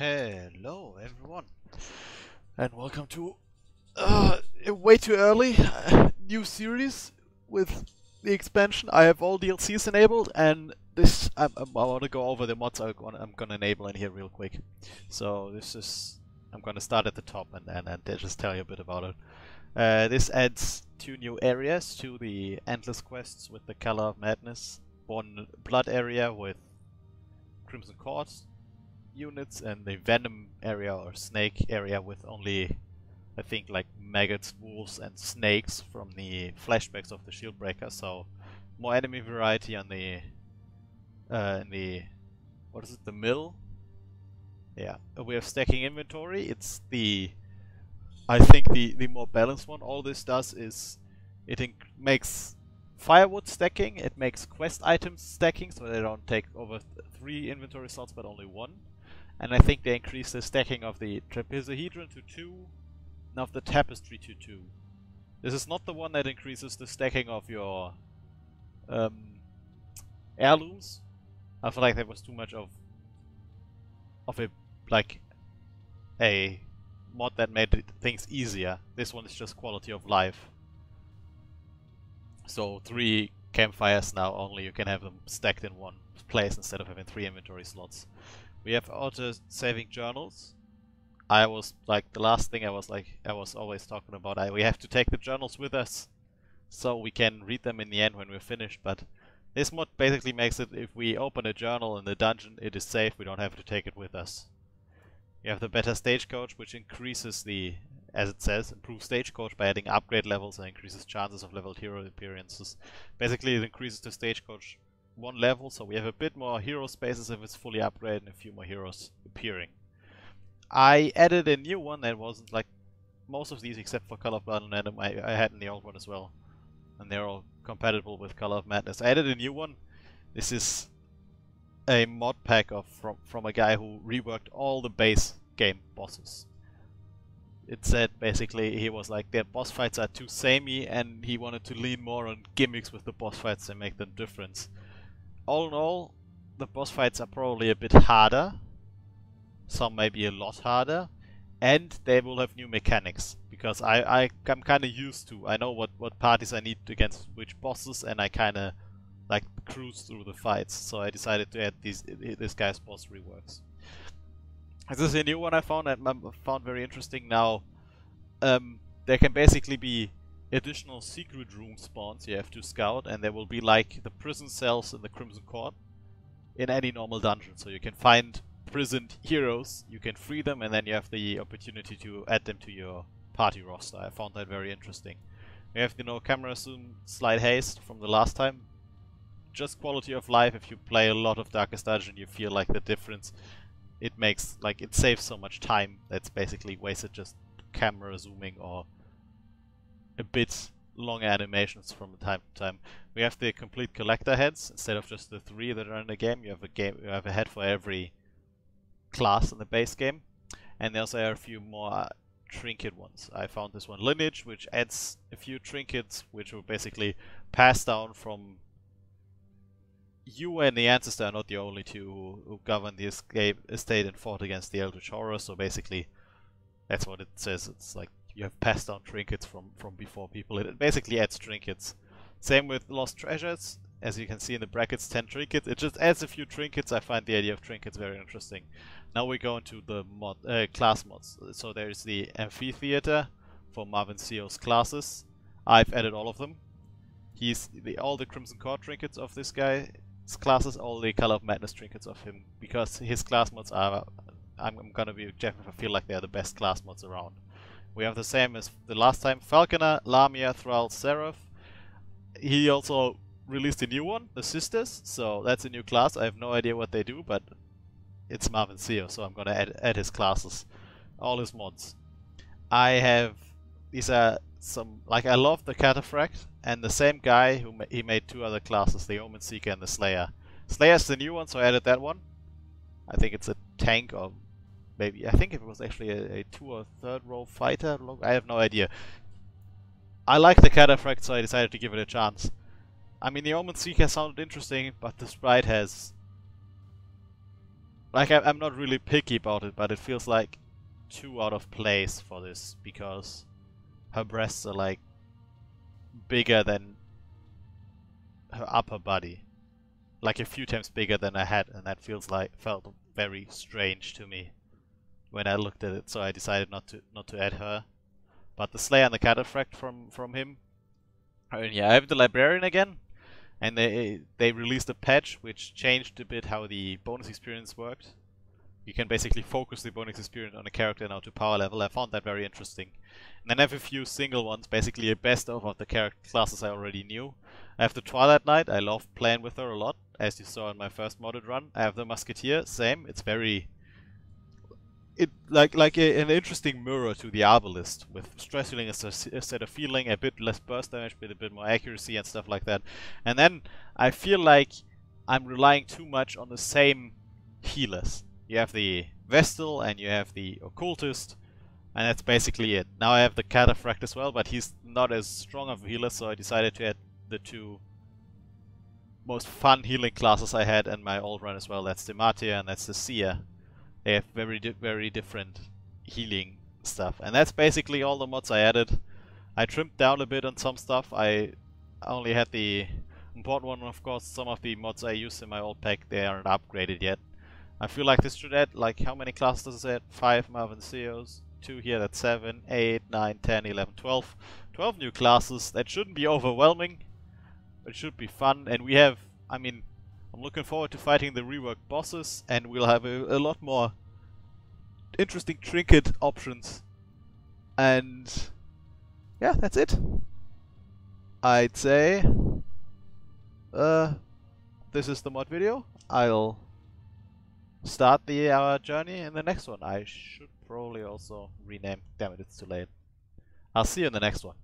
Hello everyone, and welcome to way too early new series with the expansion. I have all DLCs enabled, and this I want to go over the mods I'm gonna enable in here real quick. So I'm gonna start at the top and just tell you a bit about it. This adds 2 new areas to the endless quests with the Color of Madness. One blood area with Crimson Court units, and the Venom area or Snake area with only, I think, like maggots, wolves, and snakes from the flashbacks of the Shieldbreaker. So more enemy variety on the in the the mill. Yeah, we have stacking inventory. It's I think the more balanced one. All this does is it makes firewood stacking, it makes quest items stacking, so they don't take over 3 inventory slots but only 1. And I think they increase the stacking of the trapezohedron to 2, and of the tapestry to 2. This is not the one that increases the stacking of your heirlooms. I feel like there was too much of a mod that made things easier. This one is just quality of life. So 3 campfires now, only you can have them stacked in one place instead of having 3 inventory slots. We have auto-saving journals. I was like, the last thing I was always talking about, we have to take the journals with us so we can read them in the end when we're finished, but this mod basically makes it, if we open a journal in the dungeon, it is safe, we don't have to take it with us. You have the better stagecoach, which increases the, as it says, improves stagecoach by adding upgrade levels and increases chances of leveled hero appearances. Basically it increases the stagecoach 1 level, so we have a bit more hero spaces if it's fully upgraded and a few more heroes appearing. I added a new one that wasn't like most of these except for Color of Blood and Adam I had in the old one as well. And they're all compatible with Color of Madness. I added a new one. This is a mod pack from a guy who reworked all the base game bosses. It said basically he was like, their boss fights are too samey, and he wanted to lean more on gimmicks with the boss fights and make them different. All in all, the boss fights are probably a bit harder. Some may be a lot harder. And they will have new mechanics. Because I'm kind of used to, I know what parties I need against which bosses, and I kind of like cruise through the fights. So I decided to add this guy's boss reworks. This is a new one I found very interesting. Now, there can basically be additional secret room spawns you have to scout, and there will be like the prison cells in the Crimson Court in any normal dungeon. So you can find prisoned heroes, you can free them, and then you have the opportunity to add them to your party roster. I found that very interesting. We have camera zoom, slight haste from the last time. Just quality of life. If you play a lot of Darkest Dungeon, you feel like the difference it makes, like, it saves so much time that's basically wasted just camera zooming or a bit long animations from time to time. We have the complete collector heads instead of just the 3 that are in the game. You have a head for every class in the base game, and there also are a few more trinket ones. I found this one, Lineage, which adds a few trinkets which will basically pass down from you, and the ancestor are not the only 2 who govern the estate and fought against the Eldritch Horror. So basically that's what it says. It's like you have passed down trinkets from before people. It basically adds trinkets. Same with Lost Treasures. As you can see in the brackets, 10 trinkets. It just adds a few trinkets. I find the idea of trinkets very interesting. Now we go into the class mods. So there's the Amphitheater for Marvin Ceo's classes. I've added all of them. All the Crimson Court trinkets of this guy's classes, all the Color of Madness trinkets of him, because his class mods are, I'm gonna be objective, I feel like they're the best class mods around. We have the same as the last time, Falconer, Lamia, Thrall, Seraph. He also released a new one, the Sisters, so that's a new class. I have no idea what they do, but it's Marvin Ceo, so I'm gonna add his classes, all his mods. These are some, like, I love the Cataphract, and the same guy he made 2 other classes, the Omen Seeker and the Slayer. Slayer's the new one, so I added that one. I think it's a tank, or maybe, I think it was actually a 2 or 3rd row fighter. I have no idea. I like the Cataphract, so I decided to give it a chance. I mean, the Omen Seeker sounded interesting, but the sprite has like I'm not really picky about it, but it feels like too out of place for this because her breasts are like bigger than her upper body, like a few times bigger than I had, and that felt very strange to me when I looked at it. So I decided not to add her. But the Slayer and the Cataphract from him. And yeah, I have the Librarian again, and they released a patch which changed a bit how the bonus experience worked. You can basically focus the bonus experience on a character now to power level. I found that very interesting. And then I have a few single ones, basically a best of the character classes I already knew. I have the Twilight Knight, I love playing with her a lot, as you saw in my first modded run. I have the Musketeer, same, it's very... an interesting mirror to the Arbalist, with stress healing as a set of feeling, a bit less burst damage, but a bit more accuracy and stuff like that. And then I feel like I'm relying too much on the same healers. You have the Vestal and you have the Occultist, and that's basically it. Now I have the Cataphract as well, but he's not as strong of a healer, so I decided to add the two most fun healing classes I had in my old run as well. That's the Martyr and that's the Seer. They have very different healing stuff, and that's basically all the mods I added. I trimmed down a bit on some stuff. I only had the important one, of course. Some of the mods I used in my old pack, they aren't upgraded yet. I feel like this should add, like, how many classes does it add? 5 Marvin Ceos, 2 here, that's 7, 8, 9, 10, 11, 12. 12 new classes. That shouldn't be overwhelming, but it should be fun. And we have, I mean, I'm looking forward to fighting the reworked bosses, and we'll have a lot more interesting trinket options. And yeah, that's it. I'd say this is the mod video. I'll start our journey in the next one. I should probably also rename. Damn it, it's too late. I'll see you in the next one.